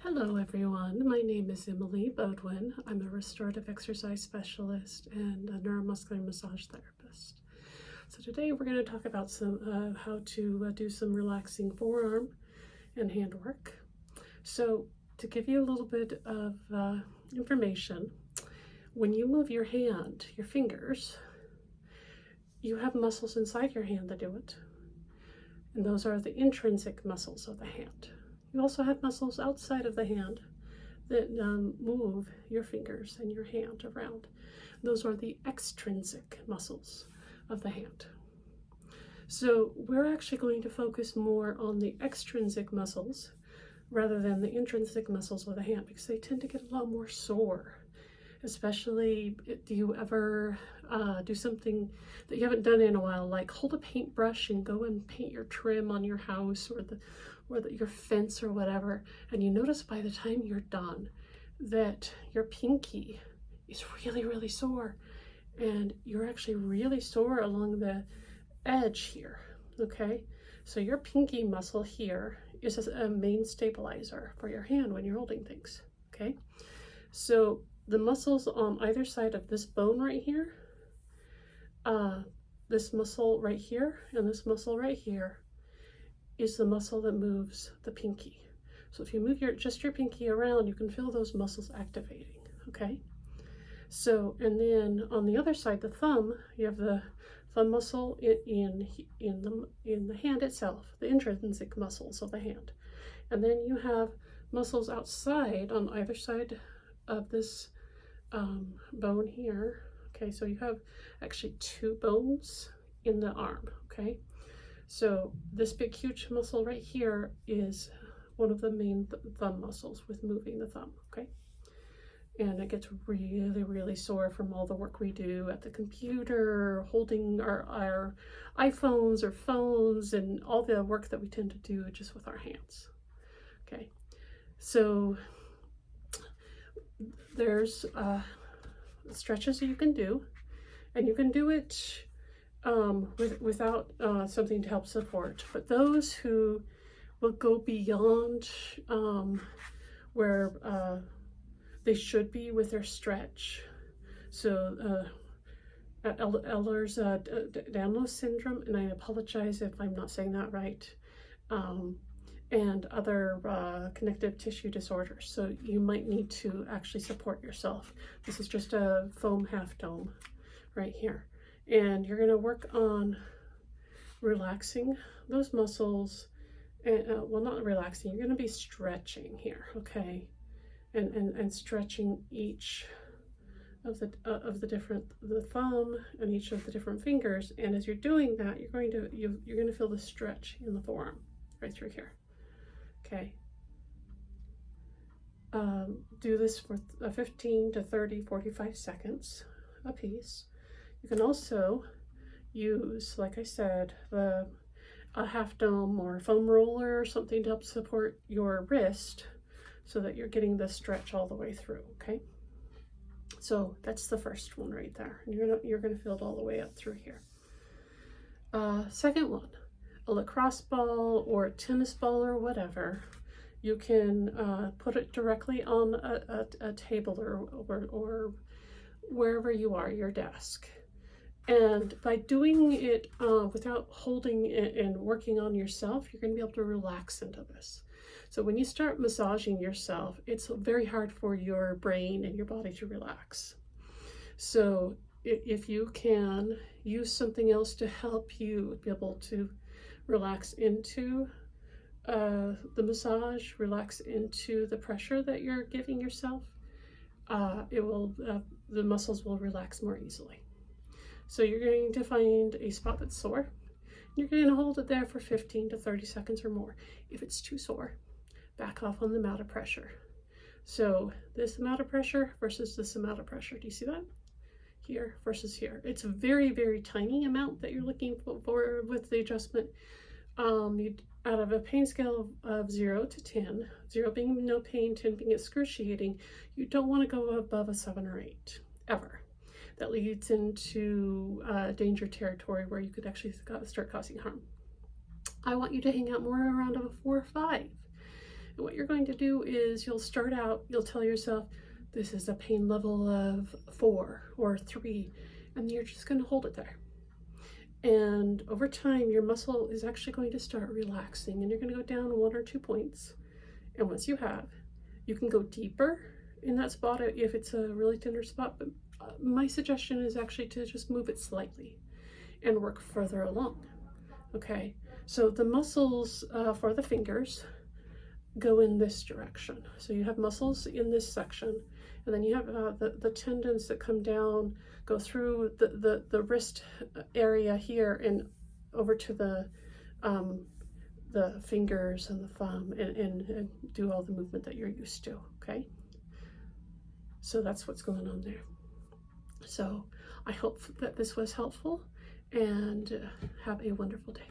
Hello everyone, my name is Emily Bodwin. I'm a restorative exercise specialist and a neuromuscular massage therapist. So today we're going to talk about how to do some relaxing forearm and hand work. So to give you a little bit of information, when you move your hand, your fingers, you have muscles inside your hand that do it. And those are the intrinsic muscles of the hand. You also have muscles outside of the hand that move your fingers and your hand around. Those are the extrinsic muscles of the hand. So we're actually going to focus more on the extrinsic muscles rather than the intrinsic muscles of the hand because they tend to get a lot more sore. Especially, do you ever do something that you haven't done in a while, like hold a paintbrush and go and paint your trim on your house or your fence or whatever, and you notice by the time you're done that your pinky is really sore, and you're actually really sore along the edge here, okay? So your pinky muscle here is a main stabilizer for your hand when you're holding things, okay? So the muscles on either side of this bone right here, this muscle right here, and this muscle right here is the muscle that moves the pinky. So if you move just your pinky around, you can feel those muscles activating, okay? So, and then on the other side, the thumb, you have the thumb muscle in the hand itself, the intrinsic muscles of the hand. And then you have muscles outside on either side of this bone here. Okay, so you have actually two bones in the arm, okay? So this big huge muscle right here is one of the main thumb muscles with moving the thumb, okay? And it gets really sore from all the work we do at the computer, holding our iPhones or phones, and all the work that we tend to do just with our hands, okay? So there's stretches that you can do, and you can do it without something to help support. But those who will go beyond where they should be with their stretch, so Ehlers-Danlos syndrome, and I apologize if I'm not saying that right, and other connective tissue disorders. So you might need to actually support yourself. This is just a foam half dome right here. And you're gonna work on relaxing those muscles, and well, not relaxing, you're gonna be stretching here, okay? And stretching each of the thumb and each of the different fingers. And as you're doing that, you're gonna feel the stretch in the forearm right through here. Okay. Do this for 15 to 30, 45 seconds a piece. You can also use, like I said, a half dome or a foam roller or something to help support your wrist so that you're getting the stretch all the way through, okay? So that's the first one right there. And you're gonna feel it all the way up through here. Second one, a lacrosse ball or a tennis ball or whatever. You can put it directly on a table or wherever you are, your desk. And by doing it without holding it and working on yourself, you're going to be able to relax into this. So when you start massaging yourself, it's very hard for your brain and your body to relax. So if you can use something else to help you be able to relax into the massage, relax into the pressure that you're giving yourself, the muscles will relax more easily. So you're going to find a spot that's sore. You're going to hold it there for 15 to 30 seconds or more. If it's too sore, back off on the amount of pressure. So this amount of pressure versus this amount of pressure. Do you see that? Here versus here. It's a very tiny amount that you're looking for with the adjustment. Out of a pain scale of 0 to 10, 0 being no pain, 10 being excruciating, you don't want to go above a 7 or 8, ever. That leads into danger territory where you could actually start causing harm. I want you to hang out more around a 4 or 5. And what you're you're going to do is you'll start out, you'll tell yourself, this is a pain level of 4 or 3, and you're just going to hold it there. And over time, your muscle is actually going to start relaxing, and you're going to go down 1 or 2 points. And once you have, you can go deeper in that spot if it's a really tender spot, but my suggestion is actually to just move it slightly and work further along. Okay, so the muscles for the fingers go in this direction. So you have muscles in this section, and then you have the tendons that come down, go through the wrist area here and over to the fingers and the thumb, and do all the movement that you're used to, okay? So that's what's going on there. So I hope that this was helpful, and have a wonderful day.